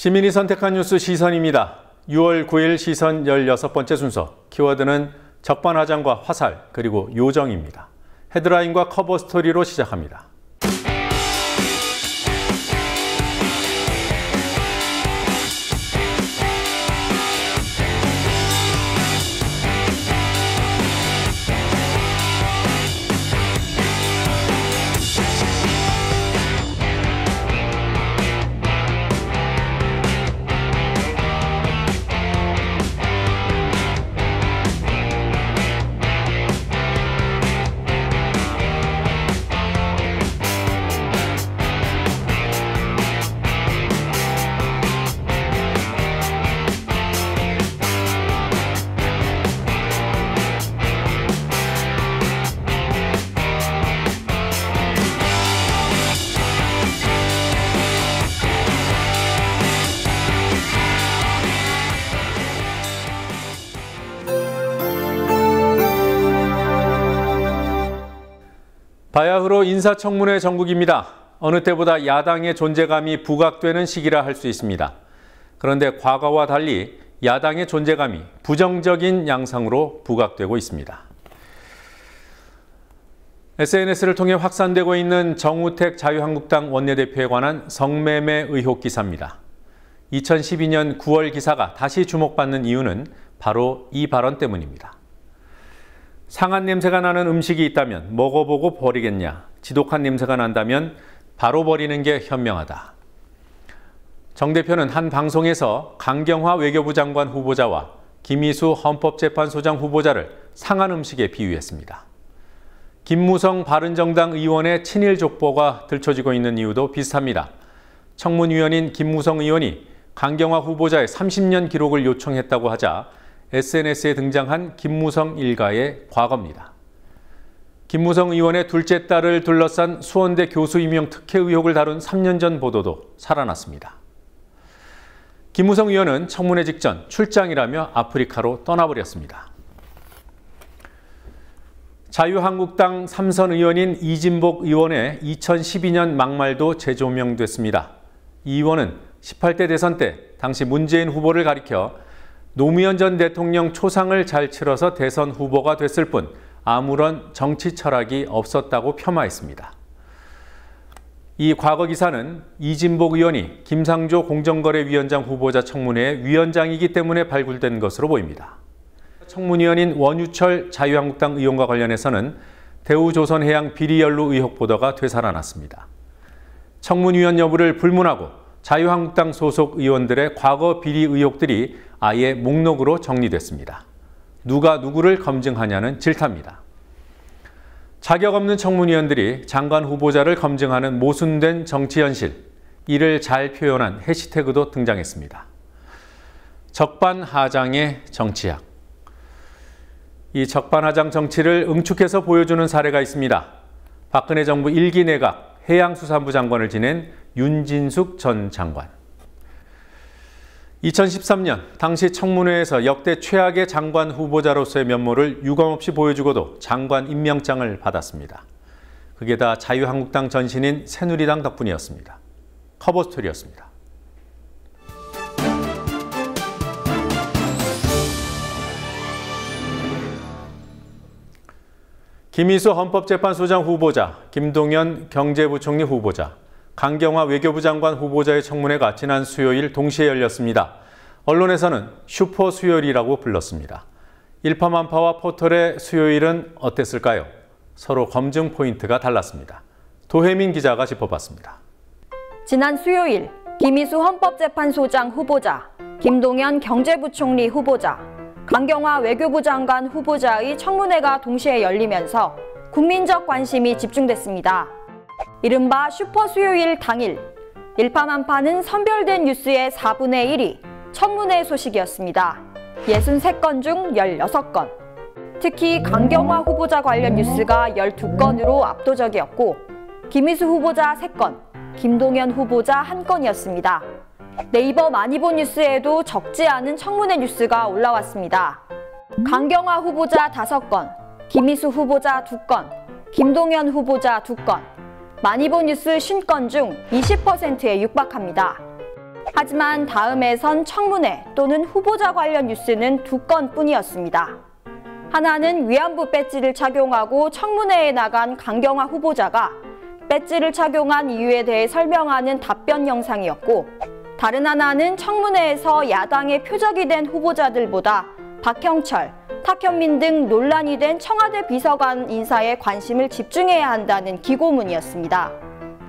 시민이 선택한 뉴스 시선입니다. 6월 9일 시선 16번째 순서, 키워드는 적반하장과 화살, 그리고 요정입니다. 헤드라인과 커버 스토리로 시작합니다. 바야흐로 인사청문회 전국입니다. 어느 때보다 야당의 존재감이 부각되는 시기라 할 수 있습니다. 그런데 과거와 달리 야당의 존재감이 부정적인 양상으로 부각되고 있습니다. SNS를 통해 확산되고 있는 정우택 자유한국당 원내대표에 관한 성매매 의혹 기사입니다. 2012년 9월 기사가 다시 주목받는 이유는 바로 이 발언 때문입니다. 상한 냄새가 나는 음식이 있다면 먹어보고 버리겠냐, 지독한 냄새가 난다면 바로 버리는 게 현명하다. 정 대표는 한 방송에서 강경화 외교부 장관 후보자와 김희수 헌법재판소장 후보자를 상한 음식에 비유했습니다. 김무성 바른정당 의원의 친일 족보가 들춰지고 있는 이유도 비슷합니다. 청문위원인 김무성 의원이 강경화 후보자의 30년 기록을 요청했다고 하자 SNS에 등장한 김무성 일가의 과거입니다. 김무성 의원의 둘째 딸을 둘러싼 수원대 교수 임용 특혜 의혹을 다룬 3년 전 보도도 살아났습니다. 김무성 의원은 청문회 직전 출장이라며 아프리카로 떠나버렸습니다. 자유한국당 삼선 의원인 이진복 의원의 2012년 막말도 재조명됐습니다. 이 의원은 18대 대선 때 당시 문재인 후보를 가리켜 노무현 전 대통령 초상을 잘 치러서 대선 후보가 됐을 뿐 아무런 정치 철학이 없었다고 폄하했습니다. 이 과거 기사는 이진복 의원이 김상조 공정거래위원장 후보자 청문회의 위원장이기 때문에 발굴된 것으로 보입니다. 청문위원인 원유철 자유한국당 의원과 관련해서는 대우조선해양 비리연루 의혹 보도가 되살아났습니다. 청문위원 여부를 불문하고 자유한국당 소속 의원들의 과거 비리 의혹들이 아예 목록으로 정리됐습니다. 누가 누구를 검증하냐는 질타입니다. 자격 없는 청문위원들이 장관 후보자를 검증하는 모순된 정치 현실, 이를 잘 표현한 해시태그도 등장했습니다. 적반하장의 정치학. 이 적반하장 정치를 응축해서 보여주는 사례가 있습니다. 박근혜 정부 1기 내각 해양수산부 장관을 지낸 윤진숙 전 장관. 2013년 당시 청문회에서 역대 최악의 장관 후보자로서의 면모를 유감없이 보여주고도 장관 임명장을 받았습니다. 그게 다 자유한국당 전신인 새누리당 덕분이었습니다. 커버 스토리였습니다. 김희수 헌법재판소장 후보자, 김동연 경제부총리 후보자, 강경화 외교부 장관 후보자의 청문회가 지난 수요일 동시에 열렸습니다. 언론에서는 슈퍼 수요일이라고 불렀습니다. 일파만파와 포털의 수요일은 어땠을까요? 서로 검증 포인트가 달랐습니다. 도혜민 기자가 짚어봤습니다. 지난 수요일 김희수 헌법재판소장 후보자, 김동연 경제부총리 후보자, 강경화 외교부 장관 후보자의 청문회가 동시에 열리면서 국민적 관심이 집중됐습니다. 이른바 슈퍼 수요일 당일, 일파만파는 선별된 뉴스의 4분의 1이 청문회 소식이었습니다. 63건 중 16건. 특히 강경화 후보자 관련 뉴스가 12건으로 압도적이었고 김희수 후보자 3건, 김동연 후보자 1건이었습니다. 네이버 많이 본 뉴스에도 적지 않은 청문회 뉴스가 올라왔습니다. 강경화 후보자 5건, 김희수 후보자 2건, 김동연 후보자 2건, 많이 본 뉴스 50건 중 20%에 육박합니다. 하지만 다음에선 청문회 또는 후보자 관련 뉴스는 2건뿐이었습니다. 하나는 위안부 배지를 착용하고 청문회에 나간 강경화 후보자가 배지를 착용한 이유에 대해 설명하는 답변 영상이었고, 다른 하나는 청문회에서 야당의 표적이 된 후보자들보다 박형철, 탁현민 등 논란이 된 청와대 비서관 인사에 관심을 집중해야 한다는 기고문이었습니다.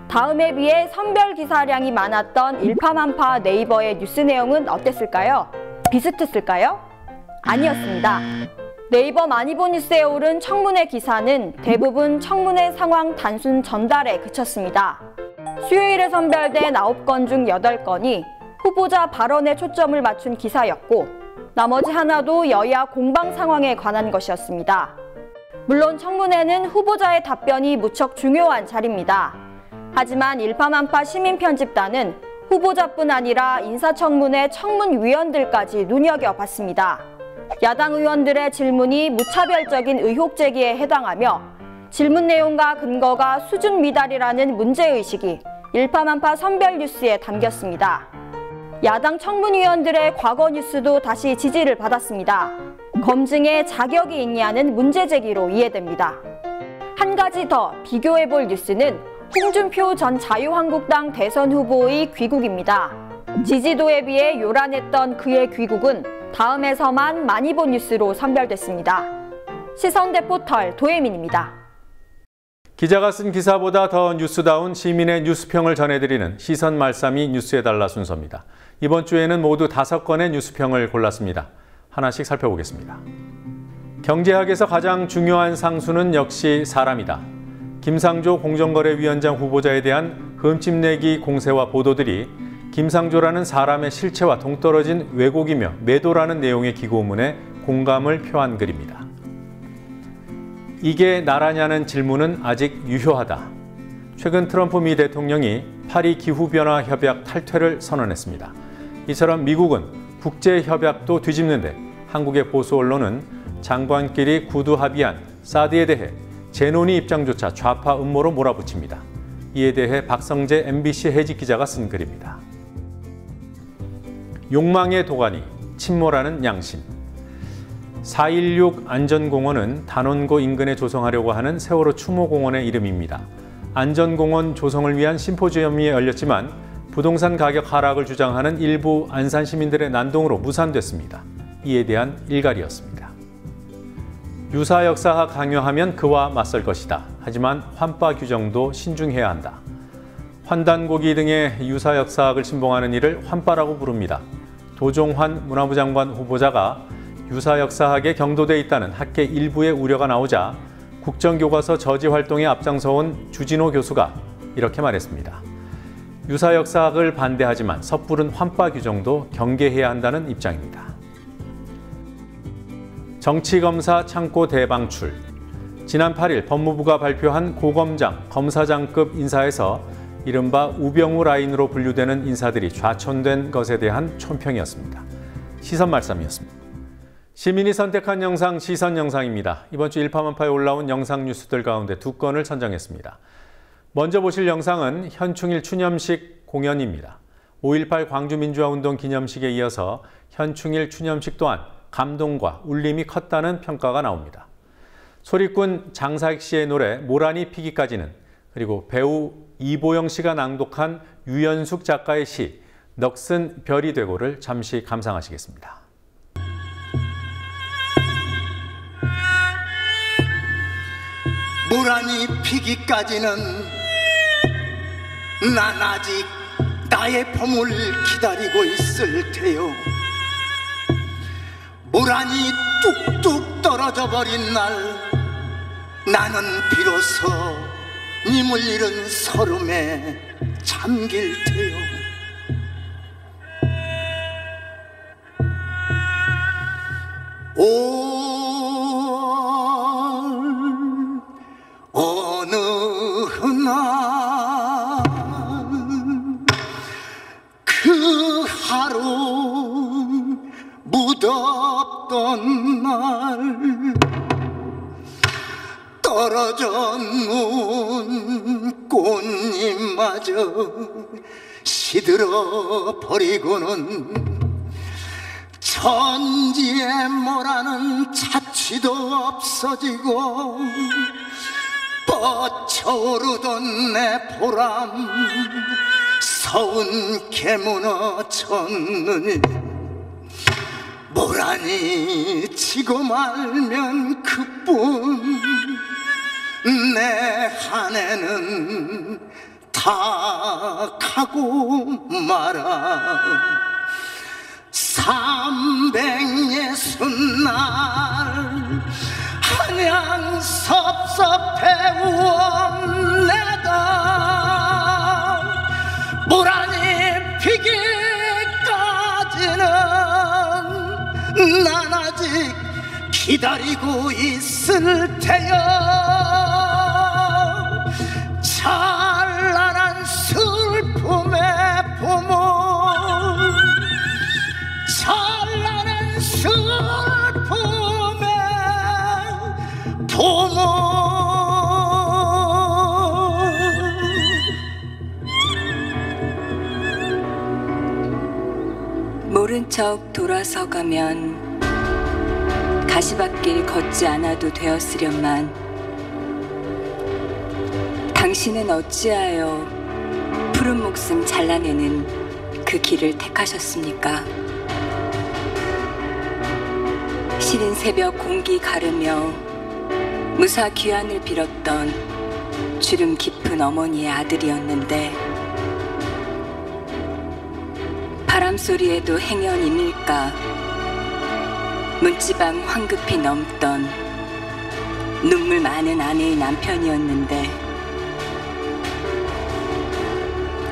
다음에 비해 선별 기사량이 많았던 일파만파 네이버의 뉴스 내용은 어땠을까요? 비슷했을까요? 아니었습니다. 네이버 많이 본 뉴스에 오른 청문회 기사는 대부분 청문회 상황 단순 전달에 그쳤습니다. 수요일에 선별된 9건 중 8건이 후보자 발언에 초점을 맞춘 기사였고, 나머지 하나도 여야 공방 상황에 관한 것이었습니다. 물론 청문회는 후보자의 답변이 무척 중요한 자리입니다. 하지만 일파만파 시민편집단은 후보자뿐 아니라 인사청문회 청문위원들까지 눈여겨봤습니다. 야당 의원들의 질문이 무차별적인 의혹 제기에 해당하며 질문 내용과 근거가 수준 미달이라는 문제의식이 일파만파 선별 뉴스에 담겼습니다. 야당 청문위원들의 과거 뉴스도 다시 지지를 받았습니다. 검증에 자격이 있냐는 문제 제기로 이해됩니다. 한 가지 더 비교해볼 뉴스는 홍준표 전 자유한국당 대선 후보의 귀국입니다. 지지도에 비해 요란했던 그의 귀국은 다음에서만 많이 본 뉴스로 선별됐습니다. 시선대 포털 도혜민입니다. 기자가 쓴 기사보다 더 뉴스다운 시민의 뉴스평을 전해드리는 시선 말씀이 뉴스해달라 순서입니다. 이번 주에는 모두 5건의 뉴스평을 골랐습니다. 하나씩 살펴보겠습니다. 경제학에서 가장 중요한 상수는 역시 사람이다. 김상조 공정거래위원장 후보자에 대한 흠집내기 공세와 보도들이 김상조라는 사람의 실체와 동떨어진 왜곡이며 매도라는 내용의 기고문에 공감을 표한 글입니다. 이게 나라냐는 질문은 아직 유효하다. 최근 트럼프 미 대통령이 파리 기후변화 협약 탈퇴를 선언했습니다. 이처럼 미국은 국제협약도 뒤집는데 한국의 보수 언론은 장관끼리 구두 합의한 사드에 대해 재논의 입장조차 좌파 음모로 몰아붙입니다. 이에 대해 박성재 MBC 해직 기자가 쓴 글입니다. 욕망의 도가니, 침몰하는 양심. 4.16 안전공원은 단원고 인근에 조성하려고 하는 세월호 추모공원의 이름입니다. 안전공원 조성을 위한 심포지엄이 열렸지만 부동산 가격 하락을 주장하는 일부 안산 시민들의 난동으로 무산됐습니다. 이에 대한 일갈이었습니다. 유사 역사학 강요하면 그와 맞설 것이다. 하지만 환빠 규정도 신중해야 한다. 환단고기 등의 유사 역사학을 신봉하는 이를 환빠라고 부릅니다. 도종환 문화부 장관 후보자가 유사 역사학에 경도돼 있다는 학계 일부의 우려가 나오자 국정교과서 저지 활동에 앞장서온 주진호 교수가 이렇게 말했습니다. 유사 역사학을 반대하지만 섣부른 환빠 규정도 경계해야 한다는 입장입니다. 정치검사 창고 대방출. 지난 8일 법무부가 발표한 고검장, 검사장급 인사에서 이른바 우병우 라인으로 분류되는 인사들이 좌천된 것에 대한 촌평이었습니다. 시선 말씀이었습니다. 시민이 선택한 영상 시선 영상입니다. 이번 주 일파만파에 올라온 영상 뉴스들 가운데 2건을 선정했습니다. 먼저 보실 영상은 현충일 추념식 공연입니다. 5.18 광주민주화운동 기념식에 이어서 현충일 추념식 또한 감동과 울림이 컸다는 평가가 나옵니다. 소리꾼 장사익 씨의 노래 모란이 피기까지는, 그리고 배우 이보영 씨가 낭독한 유연숙 작가의 시 넋은 별이 되고를 잠시 감상하시겠습니다. 모란이 피기까지는 난 아직 나의 봄을 기다리고 있을 테요. 모란이 뚝뚝 떨어져 버린 날 나는 비로소 님을 잃은 서름에 잠길 테요. 어느 날 그 하루 무덥던 날 떨어져 놓은 꽃잎마저 시들어 버리고는 천지에 뭐라는 자취도 없어지고 뻗쳐오르던 내 보람 서운게 무너졌느니 모란이 지고 말면 그뿐 내 한 해는 다 가고 말아 360날 한양 섭섭해 우엄내다 모란이 피기까지는 난 아직 기다리고 있을 테여 찬란한 슬픔의 봄을 찬란한 슬픔의 봄을 모른 척 돌아서 가면 가시밭길 걷지 않아도 되었으련만 당신은 어찌하여 푸른 목숨 잘라내는 그 길을 택하셨습니까? 시린 새벽 공기 가르며 무사 귀환을 빌었던 주름 깊은 어머니의 아들이었는데 바람소리에도 행여님일까 문지방 황급히 넘던 눈물 많은 아내의 남편이었는데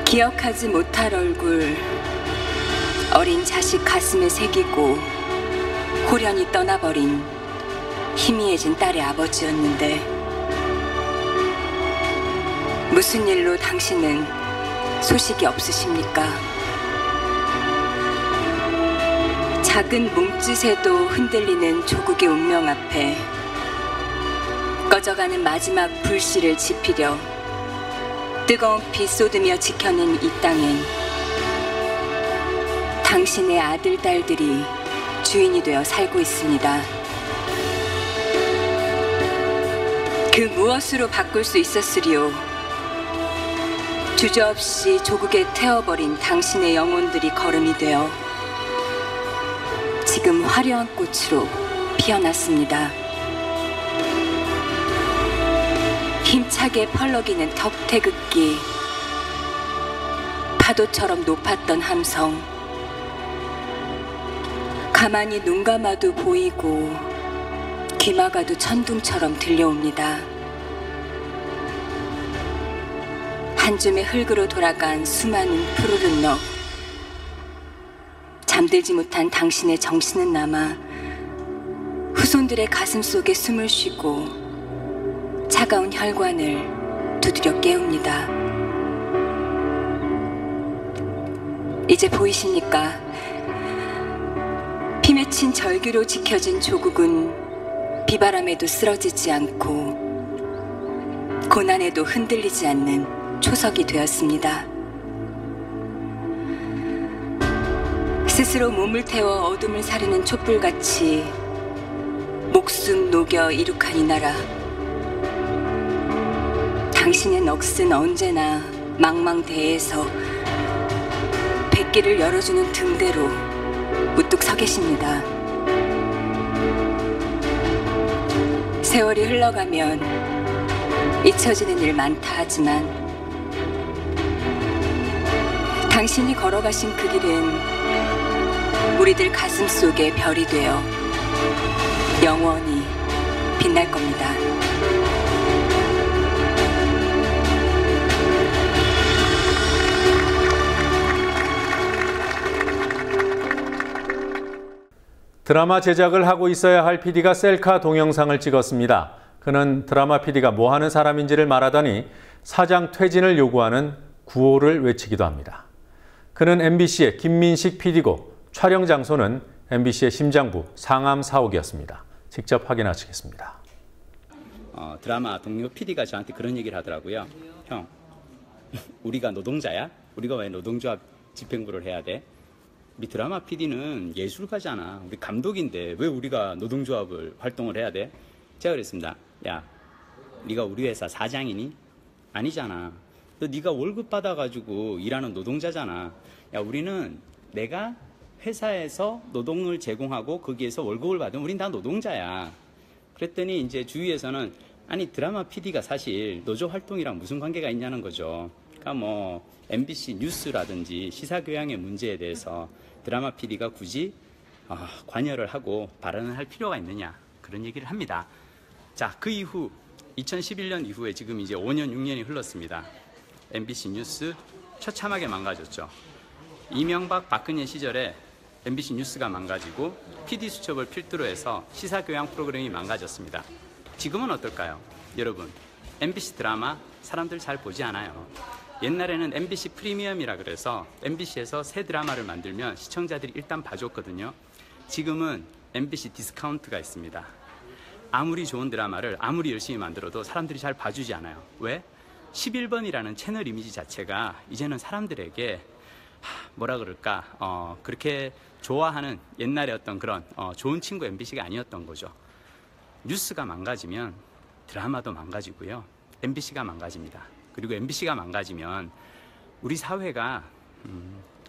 기억하지 못할 얼굴 어린 자식 가슴에 새기고 호련히 떠나버린 희미해진 딸의 아버지였는데 무슨 일로 당신은 소식이 없으십니까? 작은 몸짓에도 흔들리는 조국의 운명 앞에 꺼져가는 마지막 불씨를 지피려 뜨거운 피 쏟으며 지켜낸 이 땅엔 당신의 아들, 딸들이 주인이 되어 살고 있습니다. 그 무엇으로 바꿀 수 있었으리요? 주저없이 조국에 태워버린 당신의 영혼들이 거름이 되어 지금 화려한 꽃으로 피어났습니다. 힘차게 펄럭이는 덕태극기, 파도처럼 높았던 함성, 가만히 눈 감아도 보이고 귀 막아도 천둥처럼 들려옵니다. 한 줌의 흙으로 돌아간 수많은 푸르른 넋, 잠들지 못한 당신의 정신은 남아 후손들의 가슴 속에 숨을 쉬고 차가운 혈관을 두드려 깨웁니다. 이제 보이십니까? 피 맺힌 절규로 지켜진 조국은 비바람에도 쓰러지지 않고 고난에도 흔들리지 않는 초석이 되었습니다. 스스로 몸을 태워 어둠을 사르는 촛불같이 목숨 녹여 이룩한 이 나라, 당신의 넋은 언제나 망망대해에서 백기를 열어주는 등대로 우뚝 서 계십니다. 세월이 흘러가면 잊혀지는 일 많다 하지만 당신이 걸어가신 그 길은 우리들 가슴 속에 별이 되어 영원히 빛날 겁니다. 드라마 제작을 하고 있어야 할 PD가 셀카 동영상을 찍었습니다. 그는 드라마 PD가 뭐 하는 사람인지를 말하더니 사장 퇴진을 요구하는 구호를 외치기도 합니다. 그는 MBC의 김민식 PD고 촬영 장소는 MBC의 심장부 상암 사옥이었습니다. 직접 확인하시겠습니다. 드라마 동료 PD가 저한테 그런 얘기를 하더라고요. 형, 우리가 노동자야? 우리가 왜 노동조합 집행부를 해야 돼? 우리 드라마 PD는 예술가잖아. 우리 감독인데 왜 우리가 노동조합을 활동을 해야 돼? 제가 그랬습니다. 야, 네가 우리 회사 사장이니? 아니잖아. 너 네가 월급 받아가지고 일하는 노동자잖아. 야, 우리는 내가 회사에서 노동을 제공하고 거기에서 월급을 받으면 우린 다 노동자야. 그랬더니 이제 주위에서는 아니 드라마 PD가 사실 노조 활동이랑 무슨 관계가 있냐는 거죠. 그러니까 뭐 MBC 뉴스라든지 시사교양의 문제에 대해서 드라마 PD가 굳이 관여를 하고 발언을 할 필요가 있느냐 그런 얘기를 합니다. 자, 그 이후 2011년 이후에 지금 이제 5년 6년이 흘렀습니다. MBC 뉴스 처참하게 망가졌죠. 이명박 박근혜 시절에 MBC 뉴스가 망가지고 PD 수첩을 필두로 해서 시사교양 프로그램이 망가졌습니다. 지금은 어떨까요? 여러분, MBC 드라마 사람들 잘 보지 않아요. 옛날에는 MBC 프리미엄이라 그래서 MBC에서 새 드라마를 만들면 시청자들이 일단 봐줬거든요. 지금은 MBC 디스카운트가 있습니다. 아무리 좋은 드라마를 아무리 열심히 만들어도 사람들이 잘 봐주지 않아요. 왜? 11번이라는 채널 이미지 자체가 이제는 사람들에게 뭐라 그럴까 그렇게 좋아하는 옛날에 어떤 그런 좋은 친구 MBC가 아니었던 거죠. 뉴스가 망가지면 드라마도 망가지고요. MBC가 망가집니다. 그리고 MBC가 망가지면 우리 사회가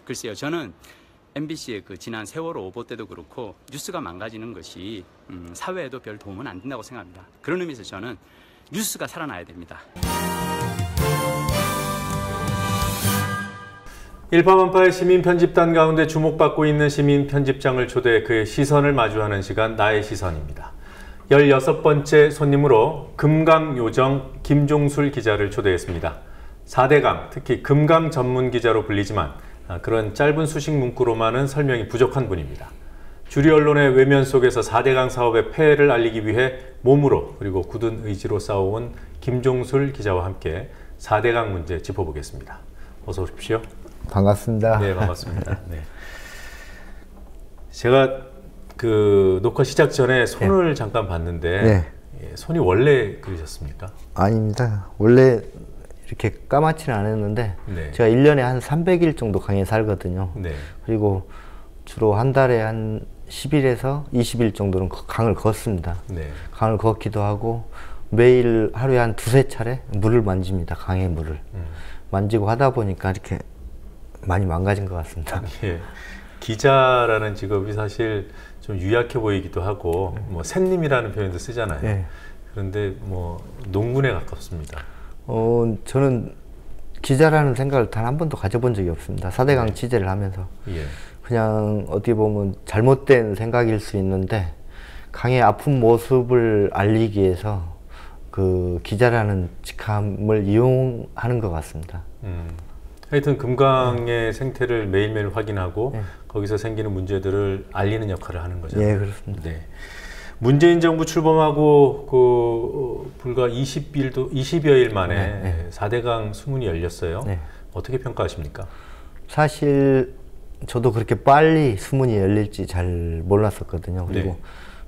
글쎄요, 저는 MBC의 그 지난 세월호 오보 때도 그렇고 뉴스가 망가지는 것이 사회에도 별 도움은 안 된다고 생각합니다. 그런 의미에서 저는 뉴스가 살아나야 됩니다. 일파만파의 시민편집단 가운데 주목받고 있는 시민편집장을 초대해 그의 시선을 마주하는 시간, 나의 시선입니다. 16번째 손님으로 금강요정 김종술 기자를 초대했습니다. 4대강, 특히 금강 전문 기자로 불리지만 그런 짧은 수식 문구로만은 설명이 부족한 분입니다. 주류 언론의 외면 속에서 4대강 사업의 폐해를 알리기 위해 몸으로 그리고 굳은 의지로 싸워온 김종술 기자와 함께 4대강 문제 짚어보겠습니다. 어서 오십시오. 반갑습니다. 네, 반갑습니다. 네. 제가 그 녹화 시작 전에 손을 잠깐 봤는데 손이 원래 그러셨습니까? 아닙니다. 원래 이렇게 까맣지는 않았는데 제가 1년에 한 300일 정도 강에 살거든요. 그리고 주로 한 달에 한 10일에서 20일 정도는 강을 걷습니다. 강을 걷기도 하고 매일 하루에 한 두세 차례 물을 만집니다. 강의 물을. 만지고 하다 보니까 이렇게 많이 망가진 것 같습니다. 예. 기자라는 직업이 사실 좀 유약해 보이기도 하고 뭐 샌님이라는 표현도 쓰잖아요. 그런데 뭐 농군에 가깝습니다. 저는 기자라는 생각을 단 한 번도 가져본 적이 없습니다. 4대강 취재를 하면서 그냥 어떻게 보면 잘못된 생각일 수 있는데 강의 아픈 모습을 알리기 위해서 그 기자라는 직함을 이용하는 것 같습니다. 하여튼 금강의 생태를 매일매일 확인하고 거기서 생기는 문제들을 알리는 역할을 하는 거잖아요. 예, 그렇습니다. 네. 문재인 정부 출범하고 그 불과 20여일 만에 4대강 수문이 열렸어요. 어떻게 평가하십니까? 사실 저도 그렇게 빨리 수문이 열릴지 잘 몰랐었거든요. 그리고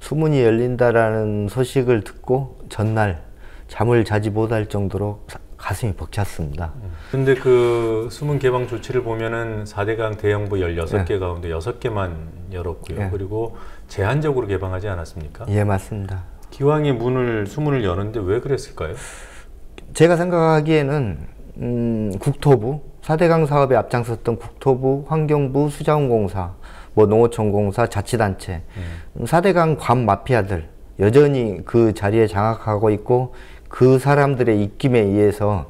수문이 열린다라는 소식을 듣고 전날 잠을 자지 못할 정도로 가슴이 벅찼습니다. 근데 그 수문 개방 조치를 보면은 4대강 대형부 16개 가운데 6개만 열었고요. 그리고 제한적으로 개방하지 않았습니까? 예, 맞습니다. 기왕에 수문을 여는데 왜 그랬을까요? 제가 생각하기에는 국토부, 4대강 사업에 앞장섰던 국토부, 환경부, 수자원공사, 뭐 농어촌공사, 자치단체, 4대강 관 마피아들 여전히 그 자리에 장악하고 있고 그 사람들의 입김에 의해서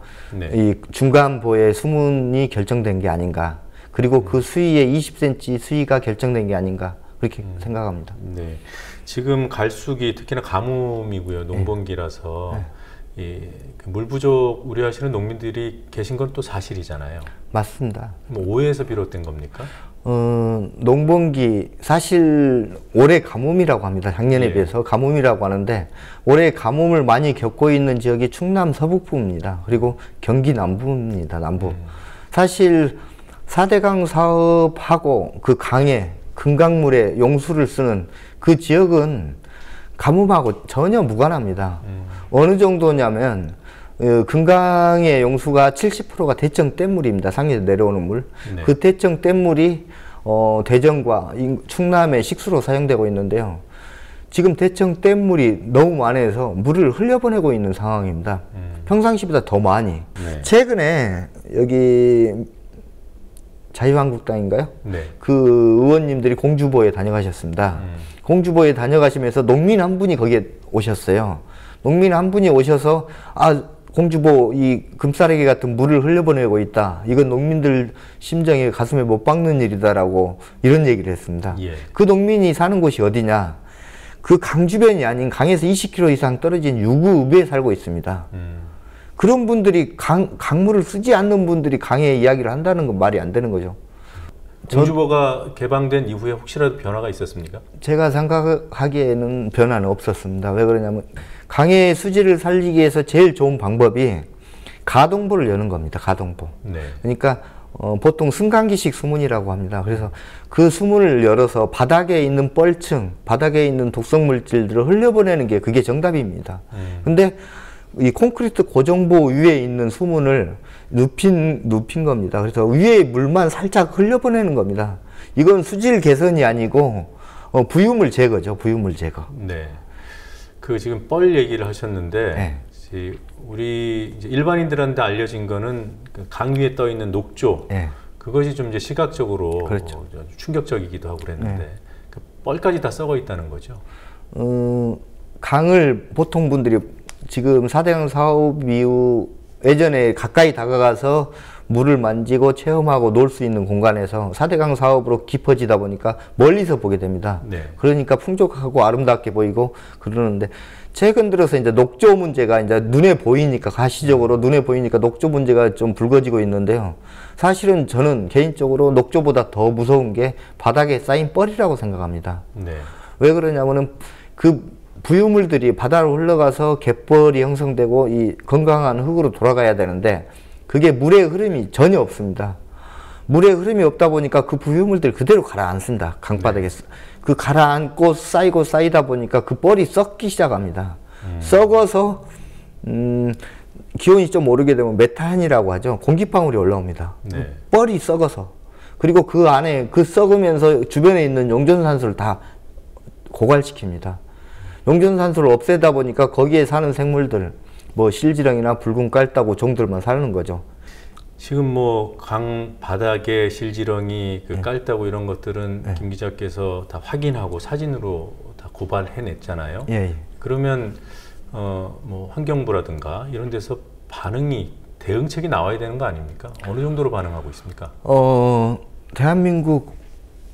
이 중간보의 수문이 결정된 게 아닌가. 그리고 그 수위의 20cm 수위가 결정된 게 아닌가. 그렇게 생각합니다. 네. 지금 갈수기 특히나 가뭄이고요. 농번기라서 물 부족 우려하시는 농민들이 계신 건 또 사실이잖아요. 맞습니다. 뭐 오해에서 비롯된 겁니까? 농번기 사실 올해 가뭄이라고 합니다. 작년에 비해서 가뭄이라고 하는데 올해 가뭄을 많이 겪고 있는 지역이 충남 서북부입니다. 그리고 경기 남부입니다. 남부. 사실 4대강 사업하고 그 강에 금강물에 용수를 쓰는 그 지역은 가뭄하고 전혀 무관합니다. 어느 정도냐면 금강의 용수가 70%가 대청 댐물입니다. 상류에서 내려오는 물. 네. 그 대청 댐물이 대전과 충남의 식수로 사용되고 있는데요. 지금 대청 댐물이 너무 많아서 물을 흘려보내고 있는 상황입니다. 평상시보다 더 많이. 네. 최근에 여기 자유한국당인가요? 네. 그 의원님들이 공주보에 다녀가셨습니다. 공주보에 다녀가시면서 농민 한 분이 거기에 오셨어요. 농민 한 분이 오셔서 공주보 이 금싸레기 같은 물을 흘려보내고 있다. 이건 농민들 심정에 가슴에 못 박는 일이다라고 이런 얘기를 했습니다. 예. 그 농민이 사는 곳이 어디냐? 그 강 주변이 아닌 강에서 20km 이상 떨어진 유구읍에 살고 있습니다. 그런 분들이 강물을 쓰지 않는 분들이 강에 이야기를 한다는 건 말이 안 되는 거죠. 공주보가 개방된 이후에 혹시라도 변화가 있었습니까? 제가 생각하기에는 변화는 없었습니다. 왜 그러냐면 강의 수질을 살리기 위해서 제일 좋은 방법이 가동보를 여는 겁니다. 가동보. 네. 그러니까 보통 승강기식 수문이라고 합니다. 그래서 그 수문을 열어서 바닥에 있는 뻘층, 바닥에 있는 독성 물질들을 흘려보내는 게 그게 정답입니다. 근데 이 콘크리트 고정보 위에 있는 수문을 눕힌 겁니다. 그래서 위에 물만 살짝 흘려보내는 겁니다. 이건 수질 개선이 아니고 부유물 제거죠. 부유물 제거. 네. 그 지금 뻘 얘기를 하셨는데 네. 우리 이제 일반인들한테 알려진 거는 그 강 위에 떠 있는 녹조. 네. 그것이 좀 이제 시각적으로 그렇죠. 충격적이기도 하고 그랬는데 네. 그 뻘까지 다 썩어 있다는 거죠. 강을 보통 분들이 지금 4대강 사업 이후 예전에 가까이 다가가서 물을 만지고 체험하고 놀 수 있는 공간에서 4대강 사업으로 깊어지다 보니까 멀리서 보게 됩니다. 네. 그러니까 풍족하고 아름답게 보이고 그러는데 최근 들어서 이제 녹조 문제가 이제 눈에 보이니까 가시적으로 눈에 보이니까 녹조 문제가 좀 불거지고 있는데요. 사실은 저는 개인적으로 녹조보다 더 무서운 게 바닥에 쌓인 뻘이라고 생각합니다. 네. 왜 그러냐면은 그 부유물들이 바다로 흘러가서 갯벌이 형성되고 이 건강한 흙으로 돌아가야 되는데 그게 물의 흐름이 전혀 없습니다. 물의 흐름이 없다 보니까 그 부유물들 그대로 가라앉습니다. 강바닥에. 그 가라앉고 쌓이고 쌓이다 보니까 그 뻘이 썩기 시작합니다. 썩어서 기온이 좀 오르게 되면 메탄이라고 하죠. 공기방울이 올라옵니다. 네. 뻘이 썩어서. 그리고 그 안에 그 썩으면서 주변에 있는 용존산소를 다 고갈시킵니다. 용존산소를 없애다 보니까 거기에 사는 생물들, 뭐 실지렁이나 붉은 깔따구 종들만 사는 거죠. 지금 뭐 강 바닥에 실지렁이, 그 깔따구 이런 것들은 김 기자께서 다 확인하고 사진으로 다 고발해냈잖아요. 예. 그러면 뭐 환경부라든가 이런 데서 대응책이 나와야 되는 거 아닙니까? 어느 정도로 반응하고 있습니까? 대한민국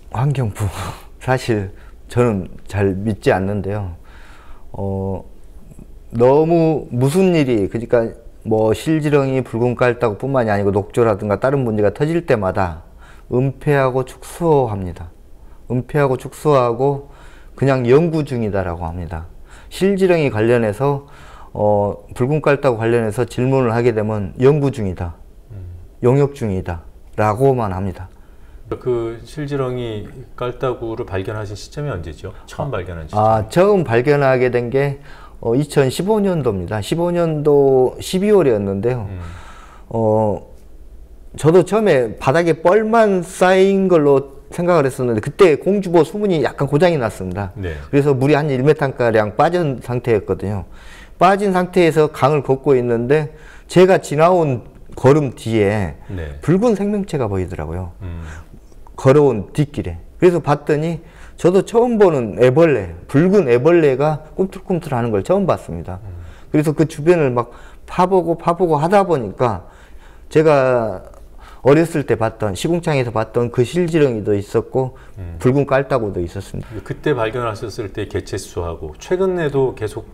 환경부 사실 저는 잘 믿지 않는데요. 너무 무슨 일이, 그러니까 뭐 실지렁이, 붉은 깔따구 뿐만이 아니고 녹조라든가 다른 문제가 터질 때마다 은폐하고 축소합니다. 은폐하고 축소하고 그냥 연구 중이다라고 합니다. 실지렁이 관련해서 붉은 깔따구 관련해서 질문을 하게 되면 연구 중이다, 용역 중이다 라고만 합니다. 그 실지렁이, 깔따구를 발견하신 시점이 언제죠? 처음 발견한 시점? 처음 발견하게 된 게 2015년도입니다. 15년도 12월이었는데요. 저도 처음에 바닥에 뻘만 쌓인 걸로 생각을 했었는데 그때 공주보 수문이 약간 고장이 났습니다. 네. 그래서 물이 한 1m가량 빠진 상태였거든요. 빠진 상태에서 강을 걷고 있는데 제가 지나온 걸음 뒤에 네. 붉은 생명체가 보이더라고요. 걸어온 뒷길에. 그래서 봤더니 저도 처음 보는 애벌레, 붉은 애벌레가 꿈틀꿈틀 하는 걸 처음 봤습니다. 그래서 그 주변을 막 파보고 하다 보니까 제가 어렸을 때 봤던, 시궁창에서 봤던 그 실지렁이도 있었고 붉은 깔따구도 있었습니다. 그때 발견하셨을 때 개체수하고 최근에도 계속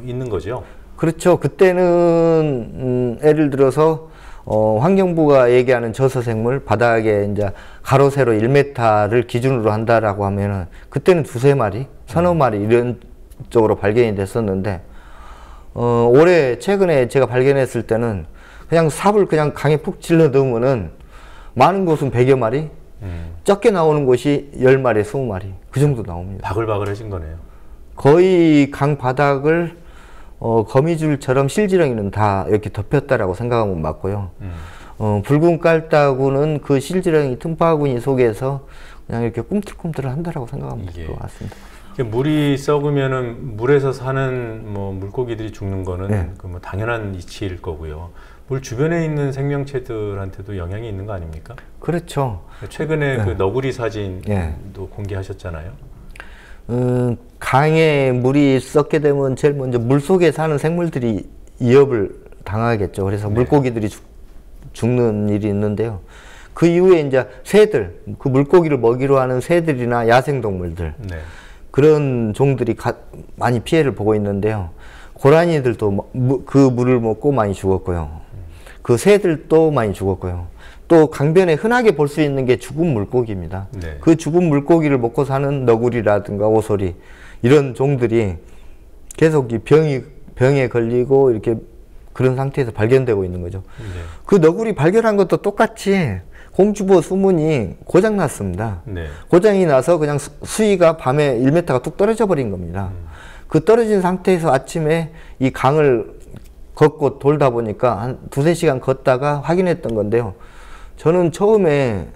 있는 거죠? 그렇죠. 그때는 예를 들어서 환경부가 얘기하는 저서생물 바닥에 이제 가로 세로 1m를 기준으로 한다라고 하면은 그때는 두세 마리, 서너 마리 이런 쪽으로 발견이 됐었는데 올해 최근에 제가 발견했을 때는 그냥 삽을 그냥 강에 푹 질러 넣으면은 많은 곳은 100여 마리, 적게 나오는 곳이 10마리, 20마리 그 정도 나옵니다. 바글바글해진 거네요. 거의 강 바닥을 거미줄처럼 실지렁이는 다 이렇게 덮였다라고 생각하면 맞고요. 붉은 깔따구는 그 실지렁이 틈바구니 속에서 그냥 이렇게 꿈틀꿈틀 한다라고 생각하면 될 것 같습니다. 물이 썩으면은 물에서 사는 뭐 물고기들이 죽는 거는 네. 그 뭐 당연한 이치일 거고요. 물 주변에 있는 생명체들한테도 영향이 있는 거 아닙니까? 그렇죠. 최근에 네. 그 너구리 사진도 네. 공개하셨잖아요. 강에 물이 썩게 되면 제일 먼저 물 속에 사는 생물들이 위협을 당하겠죠. 그래서 네. 물고기들이 죽는 일이 있는데요. 그 이후에 이제 새들, 그 물고기를 먹이로 하는 새들이나 야생동물들, 네. 그런 종들이 많이 피해를 보고 있는데요. 고라니들도 그 물을 먹고 많이 죽었고요. 그 새들도 많이 죽었고요. 또 강변에 흔하게 볼 수 있는 게 죽은 물고기입니다. 네. 그 죽은 물고기를 먹고 사는 너구리라든가 오소리, 이런 종들이 계속 이 병에 걸리고 이렇게 그런 상태에서 발견되고 있는 거죠. 네. 그 너구리 발견한 것도 똑같이 공주보 수문이 고장났습니다. 네. 고장이 나서 그냥 수위가 밤에 1m가 뚝 떨어져 버린 겁니다. 그 떨어진 상태에서 아침에 이 강을 걷고 돌다 보니까 한 2~3시간 걷다가 확인했던 건데요. 저는 처음에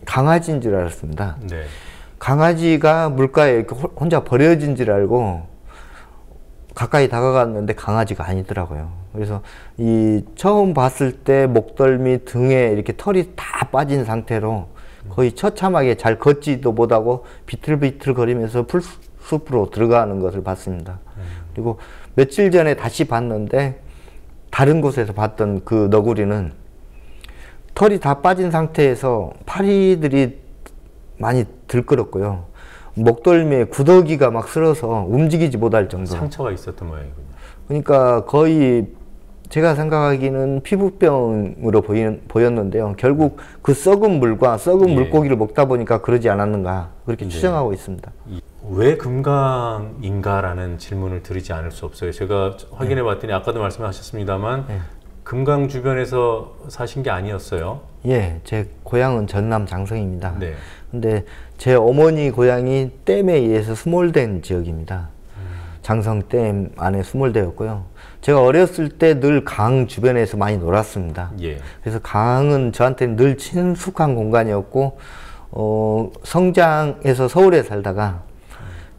강아지인 줄 알았습니다. 네. 강아지가 물가에 이렇게 혼자 버려진 줄 알고 가까이 다가갔는데 강아지가 아니더라고요. 그래서 이 처음 봤을 때 목덜미 등에 이렇게 털이 다 빠진 상태로 거의 처참하게 잘 걷지도 못하고 비틀비틀 거리면서 풀숲으로 들어가는 것을 봤습니다. 그리고 며칠 전에 다시 봤는데 다른 곳에서 봤던 그 너구리는 털이 다 빠진 상태에서 파리들이 많이 들끓었고요. 목덜미에 구더기가 막 쓸어서 움직이지 못할 정도로 상처가 있었던 모양이군요. 그러니까 거의 제가 생각하기는 피부병으로 보였는데요. 결국 그 썩은 물과 썩은 예. 물고기를 먹다 보니까 그러지 않았는가 그렇게 네. 추정하고 있습니다. 왜 금강인가라는 질문을 드리지 않을 수 없어요. 제가 확인해 봤더니 아까도 말씀하셨습니다만 네. 금강 주변에서 사신 게 아니었어요. 예, 제 고향은 전남 장성입니다. 네. 근데 제 어머니 고향이 댐에 의해서 수몰된 지역입니다. 장성댐 안에 수몰되었고요. 제가 어렸을 때 늘 강 주변에서 많이 놀았습니다. 예. 그래서 강은 저한테는 늘 친숙한 공간이었고 성장해서 서울에 살다가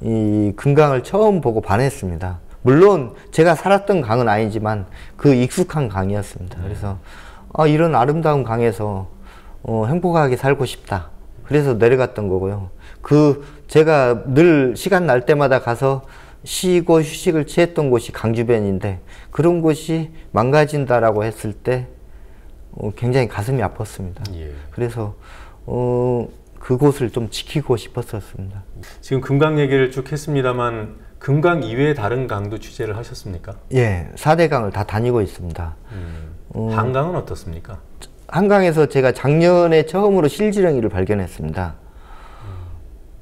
이 금강을 처음 보고 반했습니다. 물론 제가 살았던 강은 아니지만 그 익숙한 강이었습니다. 그래서 이런 아름다운 강에서 행복하게 살고 싶다. 그래서 내려갔던 거고요. 제가 늘 시간 날 때마다 가서 쉬고 휴식을 취했던 곳이 강 주변인데 그런 곳이 망가진다라고 했을 때 굉장히 가슴이 아팠습니다. 예. 그래서 그곳을 좀 지키고 싶었었습니다. 지금 금강 얘기를 쭉 했습니다만 금강 이외에 다른 강도 취재를 하셨습니까? 예, 4대 강을 다 다니고 있습니다. 한강은 어떻습니까? 한강에서 제가 작년에 처음으로 실지렁이를 발견했습니다.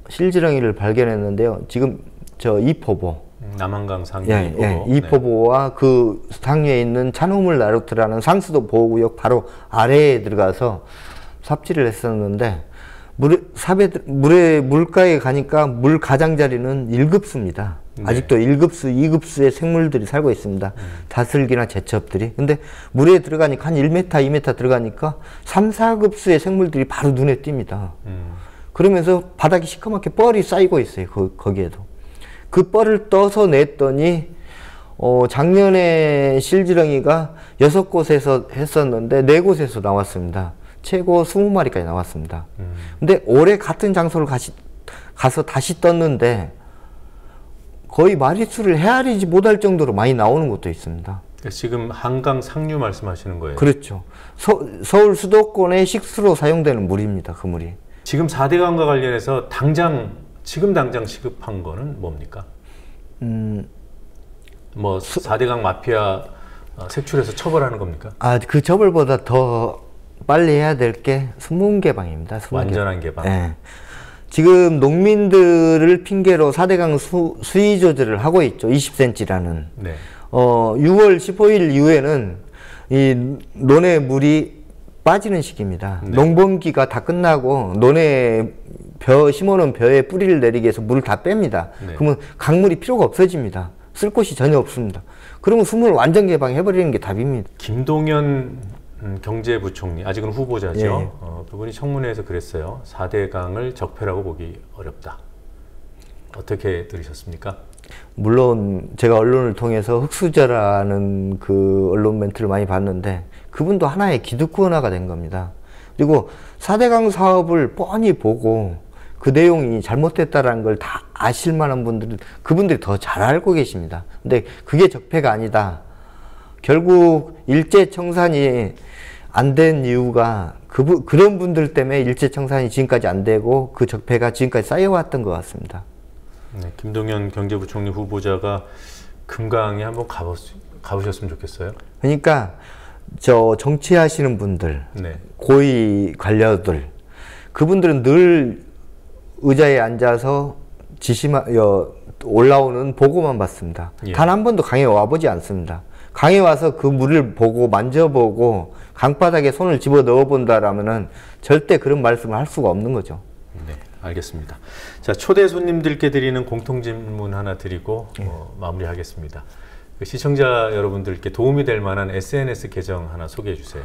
실지렁이를 발견했는데요. 지금 저 이포보, 남한강 상류 예, 이포보와 그 상류에 있는 찬호물 나루트라는 상수도 보호구역 바로 아래에 들어가서 삽질을 했었는데 물의 물가에 가니까 물 가장자리는 1급수입니다. 네. 아직도 1급수, 2급수의 생물들이 살고 있습니다. 다슬기나 제첩들이. 근데 물에 들어가니까 한 1m, 2m 들어가니까 3, 4급수의 생물들이 바로 눈에 띕니다. 그러면서 바닥이 시커멓게 뻘이 쌓이고 있어요. 거기에도. 그 뻘을 떠서 냈더니 작년에 실지렁이가 6곳에서 했었는데 4곳에서 나왔습니다. 최고 20마리까지 나왔습니다. 근데 올해 같은 장소를 가서 다시 떴는데 거의 마리수를 헤아리지 못할 정도로 많이 나오는 것도 있습니다. 지금 한강 상류 말씀하시는 거예요? 그렇죠. 서울 수도권의 식수로 사용되는 물입니다. 그 물이. 지금 4대 강과 관련해서 지금 당장 시급한 거는 뭡니까? 뭐 4대 강 마피아 색출해서 처벌하는 겁니까? 그 처벌보다 더 빨리 해야 될 게 수문 개방입니다. 완전한 개방. 네. 지금 농민들을 핑계로 4대강 수위 조절을 하고 있죠. 20cm라는. 네. 6월 15일 이후에는 이 논에 물이 빠지는 시기입니다. 네. 농번기가 다 끝나고 논에 심어놓은 벼에 뿌리를 내리기 위해서 물을 다 뺍니다. 네. 그러면 강물이 필요가 없어집니다. 쓸 곳이 전혀 없습니다. 그러면 숨을 완전 개방해버리는 게 답입니다. 김동연 경제부총리, 아직은 후보자죠. 예. 그분이 청문회에서 그랬어요. 4대강을 적폐라고 보기 어렵다. 어떻게 들으셨습니까? 물론 제가 언론을 통해서 흑수저라는 그 언론 멘트를 많이 봤는데 그분도 하나의 기득권화가 된 겁니다. 그리고 4대강 사업을 뻔히 보고 그 내용이 잘못됐다는 걸 다 아실 만한 그분들이 더 잘 알고 계십니다. 근데 그게 적폐가 아니다. 결국 일제청산이 안 된 이유가 그런 분들 때문에 일제청산이 지금까지 안 되고 그 적폐가 지금까지 쌓여왔던 것 같습니다. 네, 김동연 경제부총리 후보자가 금강에 한번 가보셨으면 좋겠어요. 그러니까 저 정치하시는 분들, 네. 고위 관료들, 그분들은 늘 의자에 앉아서 올라오는 보고만 받습니다. 예. 단 한 번도 강에 와보지 않습니다. 강에 와서 그 물을 보고 만져보고 강바닥에 손을 집어 넣어 본다라면은 절대 그런 말씀을 할 수가 없는 거죠. 네, 알겠습니다. 자, 초대 손님들께 드리는 공통 질문 하나 드리고 마무리하겠습니다. 그 시청자 여러분들께 도움이 될 만한 SNS 계정 하나 소개해 주세요.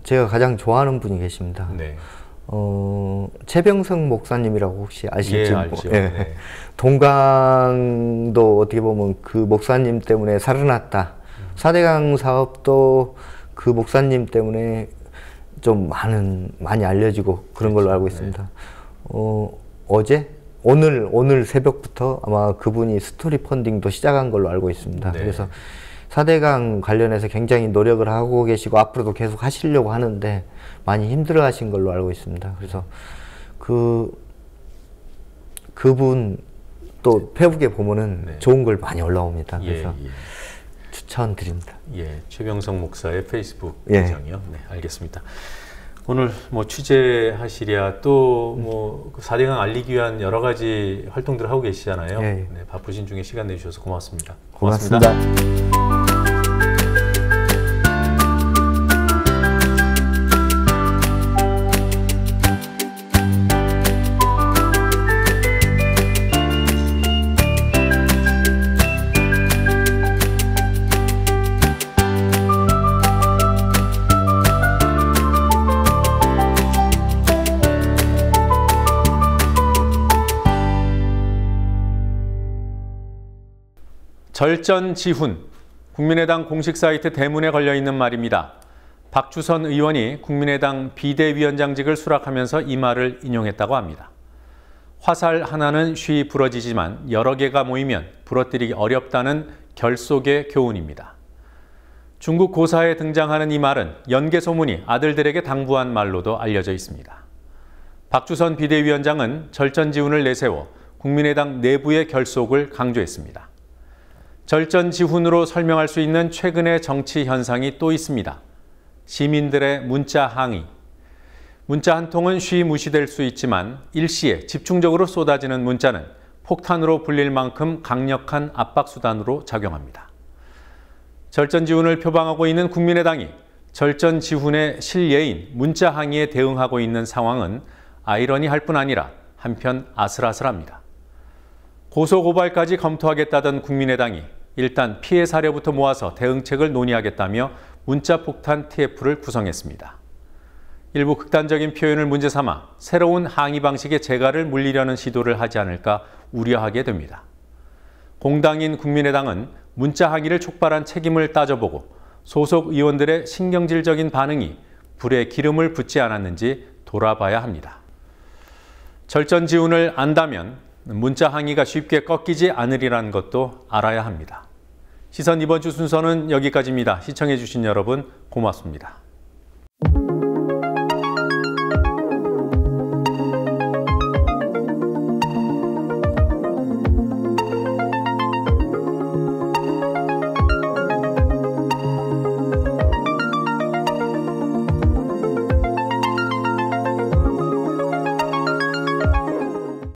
제가 가장 좋아하는 분이 계십니다. 네. 최병성 목사님이라고 혹시 아실지? 예, 알죠. 예. 네. 동강도 어떻게 보면 그 목사님 때문에 살아났다. 4대강 사업도 그 목사님 때문에 좀 많이 알려지고 그런 걸로 알고 있습니다. 오늘 새벽부터 아마 그분이 스토리 펀딩도 시작한 걸로 알고 있습니다. 네. 그래서 4대강 관련해서 굉장히 노력을 하고 계시고 앞으로도 계속 하시려고 하는데 많이 힘들어 하신 걸로 알고 있습니다. 그래서 그분 또 페북에 보면은 네. 좋은 걸 많이 올라옵니다. 예, 그래서 예. 추천드립니다. 예, 최병성 목사의 페이스북 예. 계정이요. 네, 알겠습니다. 오늘 뭐 취재하시랴 또 4대강 알리기 위한 여러 가지 활동들을 하고 계시잖아요. 예. 네, 바쁘신 중에 시간 내주셔서 고맙습니다. 고맙습니다. 절전지훈, 국민의당 공식 사이트 대문에 걸려있는 말입니다. 박주선 의원이 국민의당 비대위원장직을 수락하면서 이 말을 인용했다고 합니다. 화살 하나는 쉬이 부러지지만 여러 개가 모이면 부러뜨리기 어렵다는 결속의 교훈입니다. 중국 고사에 등장하는 이 말은 연개소문이 아들들에게 당부한 말로도 알려져 있습니다. 박주선 비대위원장은 절전지훈을 내세워 국민의당 내부의 결속을 강조했습니다. 절전지훈으로 설명할 수 있는 최근의 정치 현상이 또 있습니다. 시민들의 문자 항의. 문자 한 통은 쉬이 무시될 수 있지만 일시에 집중적으로 쏟아지는 문자는 폭탄으로 불릴 만큼 강력한 압박수단으로 작용합니다. 절전지훈을 표방하고 있는 국민의당이 절전지훈의 실예인 문자 항의에 대응하고 있는 상황은 아이러니할 뿐 아니라 한편 아슬아슬합니다. 고소고발까지 검토하겠다던 국민의당이 일단 피해 사례부터 모아서 대응책을 논의하겠다며 문자폭탄 TF를 구성했습니다. 일부 극단적인 표현을 문제 삼아 새로운 항의 방식의 재가를 물리려는 시도를 하지 않을까 우려하게 됩니다. 공당인 국민의당은 문자 항의를 촉발한 책임을 따져보고 소속 의원들의 신경질적인 반응이 불에 기름을 붓지 않았는지 돌아봐야 합니다. 절전지훈을 안다면 문자 항의가 쉽게 꺾이지 않으리라는 것도 알아야 합니다. 시선 이번 주 순서는 여기까지입니다. 시청해 주신 여러분 고맙습니다.